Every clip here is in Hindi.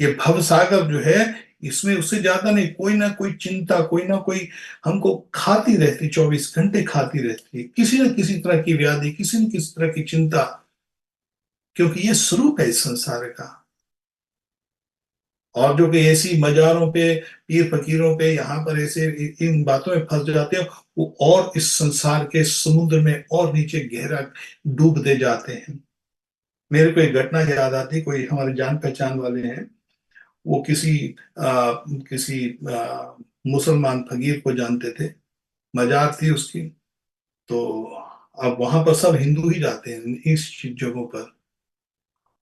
ये भवसागर जो है, इसमें उससे ज्यादा नहीं, कोई ना कोई चिंता, कोई ना कोई हमको खाती रहती, 24 घंटे खाती रहती है, किसी न किसी तरह की व्याधि, किसी न किसी तरह की चिंता, क्योंकि ये स्वरूप है इस संसार का। और जो कि ऐसी मजारों पे, पीर फकीरों पे, यहाँ पर ऐसे इन बातों में फंस जाते हैं, वो और इस संसार के समुद्र में और नीचे गहरा डूबते जाते हैं। मेरे को एक घटना याद आती, कोई हमारे जान पहचान वाले हैं, वो किसी मुसलमान फकीर को जानते थे, मजार थी उसकी। तो अब वहां पर सब हिंदू ही जाते हैं इस जगहों पर।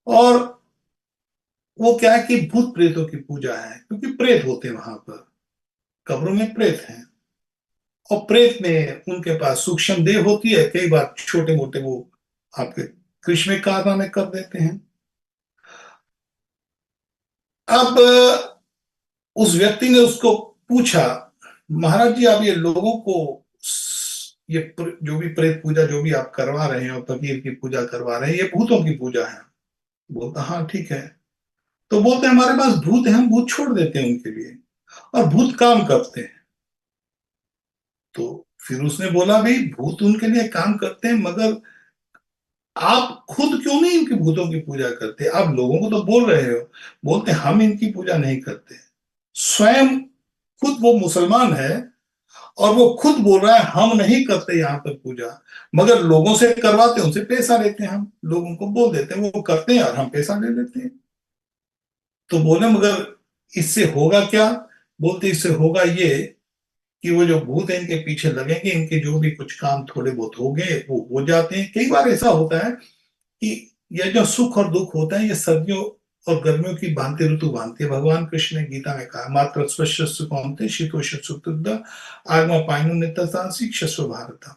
और वो क्या है कि भूत प्रेतों की पूजा है, क्योंकि प्रेत होते हैं वहां पर, कब्रों में प्रेत हैं। और प्रेत में उनके पास सूक्ष्म देह होती है, कई बार छोटे मोटे वो आपके कृष्ण में कारनामे कर देते हैं। अब उस व्यक्ति ने उसको पूछा, महाराज जी आप ये लोगों को जो भी प्रेत पूजा जो भी आप करवा रहे हैं और फकीर की पूजा करवा रहे हैं, ये भूतों की पूजा है। बोलता हाँ ठीक है। तो बोलते हैं हमारे पास भूत है, हम भूत छोड़ देते हैं उनके लिए, और भूत काम करते हैं। तो फिर उसने बोला भाई भूत उनके लिए काम करते हैं, मगर आप खुद क्यों नहीं इनकी भूतों की पूजा करते? आप लोगों को तो बोल रहे हो। बोलते हम इनकी पूजा नहीं करते। स्वयं खुद वो मुसलमान है, और वो खुद बोल रहा है हम नहीं करते यहाँ पर पूजा, मगर लोगों से करवाते हैं, उनसे पैसा लेते हैं, हम लोगों को बोल देते हैं वो करते हैं और हम पैसा ले लेते हैं। तो बोले मगर इससे होगा क्या? बोलते इससे होगा ये कि वो जो भूत है इनके पीछे लगेंगे, इनके जो भी कुछ काम थोड़े बहुत हो गए वो हो जाते हैं। कई बार ऐसा होता है कि यह जो सुख और दुख होता है, ये सर्दियों और गर्मियों की भांति ऋतु भांति है। भगवान कृष्ण ने गीता में कहा मात्र स्वस्य कौनते शीतोष्ण आगमा पायनु नित्यतांसी क्षस्व भारत।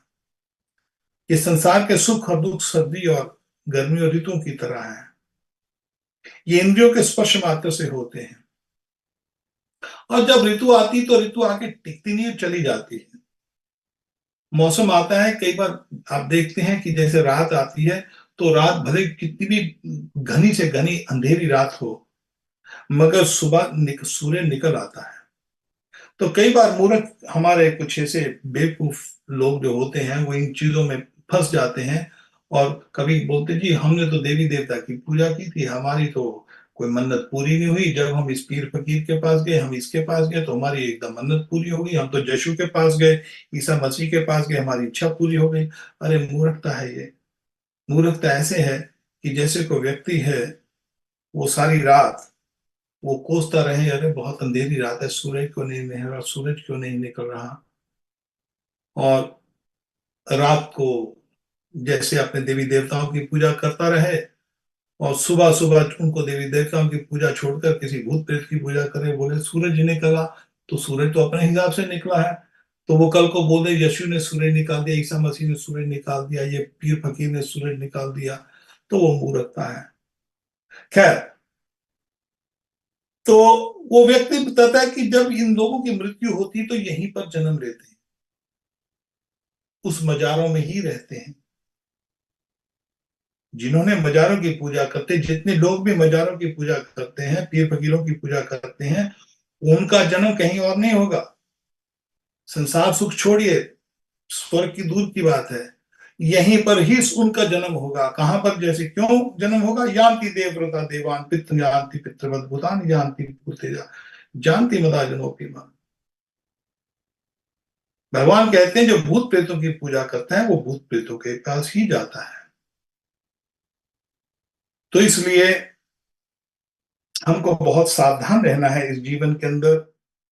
ये संसार के सुख और दुख सर्दी और गर्मी और ऋतुओं की तरह है। ये इंद्रियों के स्पर्श मात्र से होते हैं, और जब ऋतु आती तो ऋतु आके टिकती नहीं, चली जाती है। मौसम आता है, कई बार आप देखते हैं कि जैसे रात आती है, तो रात भले कितनी भी घनी से घनी अंधेरी रात हो, मगर सुबह सूर्य निकल आता है। तो कई बार मूर्ख हमारे कुछ ऐसे बेवकूफ लोग जो होते हैं, वो इन चीजों में फंस जाते हैं, और कभी बोलते जी हमने तो देवी देवता की पूजा की थी, हमारी तो कोई मन्नत पूरी नहीं हुई, जब हम इस पीर फकीर के पास गए, हम इसके पास गए तो हमारी एकदम मन्नत पूरी हो गई, हम तो यीशु के पास गए, ईसा मसीह के पास गए, हमारी इच्छा पूरी हो गई। अरे मूर्खता है ये। मूर्खता ऐसे है कि जैसे कोई व्यक्ति है, वो सारी रात वो कोसता रहे, अरे बहुत अंधेरी रात है, सूरज क्यों नहीं निकल रहा, सूरज क्यों नहीं निकल रहा। और रात को जैसे अपने देवी देवताओं की पूजा करता रहे, और सुबह सुबह उनको देवी देवताओं की पूजा छोड़कर किसी भूत प्रेत की पूजा करे। बोले सूरज निकला, तो सूरज तो अपने हिसाब से निकला है, तो वो कल को बोल दे यीशु ने सूरज निकाल दिया, ईसा मसीह ने सूरज निकाल दिया, ये पीर फकीर ने सूरज निकाल दिया, तो वो मूर्खता है। खैर, तो वो व्यक्ति बताता है कि जब इन लोगों की मृत्यु होती तो यहीं पर जन्म लेते हैं, उस मजारों में ही रहते हैं। जिन्होंने मजारों की पूजा करते, जितने लोग भी मजारों की पूजा करते हैं, पीर फकीरों की पूजा करते हैं, उनका जन्म कहीं और नहीं होगा। संसार सुख छोड़िए, स्वर्ग की दूर की बात है, यहीं पर ही उनका जन्म होगा। कहां पर? जैसे क्यों जन्म होगा? यान्ति देवव्रता देवान पितृ जानती पितृवत भूतान जानती भूतेजा जानती मदा जनोपी मन। भगवान कहते हैं जो भूत प्रेतों की पूजा करता है वो भूत प्रेतों के पास ही जाता है। तो इसलिए हमको बहुत सावधान रहना है इस जीवन के अंदर।